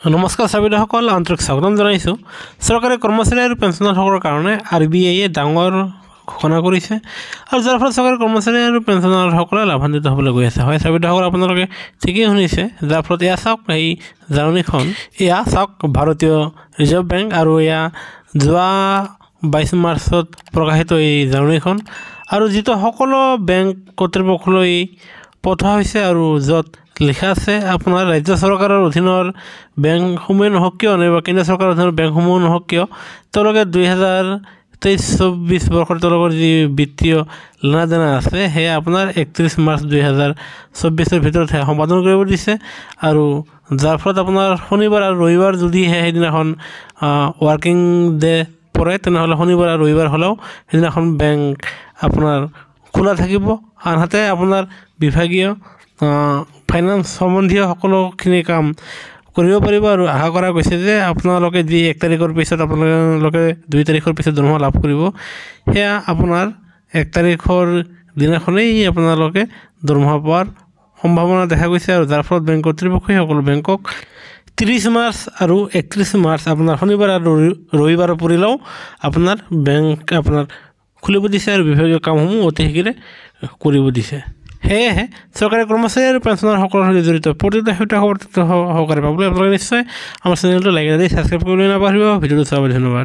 নমস্কাৰ চাবিদাসকল আন্তৰিক স্বাগতম জনাইছোঁ। চৰকাৰী কৰ্মচাৰী আৰু পেঞ্চনাৰসকলৰ কাৰণে RBIয়ে ডাঙৰ ঘোষণা কৰিছে আৰু যাৰ ফলত চৰকাৰী কৰ্মচাৰী আৰু পেঞ্চনাৰসকলে লাভান্বিত হ'বলৈ গৈ আছে। হয় চাবিদাসকল, আপোনালোকে ঠিকেই শুনিছে। যাৰ ফলত এয়া চাওক, এই জাননীখন এয়া চাওক, ভাৰতীয় ৰিজাৰ্ভ বেংক আৰু এয়া যোৱা 22 মাৰ্চত প্ৰকাশিত এই জাননীখন আৰু যিটো সকলো বেংক কৰ্তৃপক্ষলৈ পঠোৱা হৈছে আৰু য'ত লিখা আছে আপোনাৰ ৰাজ্য চৰকাৰৰ অধীনৰ বেংকসমূহে নহওক কিয় নাইবা কেন্দ্ৰীয় চৰকাৰৰ অধীনৰ বেংকসমূহ নহওক কিয় তেওঁলোকে 2023-24 বৰ্ষৰ তেওঁলোকৰ যি বিত্তীয় লেনাদেনা আছে সেয়া আপোনাৰ 31 মাৰ্চ 2024 ভিতৰত সম্পাদন কৰিব দিছে আৰু যাৰ ফলত আপোনাৰ শনিবাৰ আৰু ৰবিবাৰ যদিহে সেইদিনাখন ৱৰ্কিং ডে পৰে তেনেহ'লে শনিবাৰ আৰু ৰবিবাৰ হ'লেও সেইদিনাখন বেংক আপোনাৰ খোলা থাকিব। আনহাতে আপোনাৰ বিভাগীয় ফাইনেন্স সম্বন্ধীয় সকলোখিনি কাম কৰিব পাৰিব আৰু আশা কৰা গৈছে যে আপোনালোকে যি 1 তাৰিখৰ পিছত আপোনালোকে 2 তাৰিখৰ পিছত দৰমহা লাভ কৰিব, সেয়া আপোনাৰ 1 তাৰিখৰ দিনাখনেই আপোনালোকে দৰমহা পোৱাৰ সম্ভাৱনা দেখা গৈছে আৰু যাৰ ফলত বেংক কৰ্তৃপক্ষই সকলো বেংকক 30 মাৰ্চ আৰু 31 মাৰ্চ আপোনাৰ শনিবাৰ আৰু ৰবিবাৰ পৰিলেও আপোনাৰ বেংক আপোনাৰ খুলিব দিছে আৰু বিভাগীয় কামসমূহ অতি শীঘ্ৰে কৰিব দিছে। সেয়েহে চৰকাৰী কৰ্মচাৰী আৰু পেঞ্চনাৰসকলৰ সৈতে জড়িত প্ৰতিটো সহকাৰে পাবলৈ আপোনালোকে নিশ্চয় আমাৰ চেনেলটো লাইক আৰু ছাবস্ক্ৰাইব কৰিবলৈ নাপাহৰিব। ভিডিঅ'টো চাবলৈ ধন্যবাদ।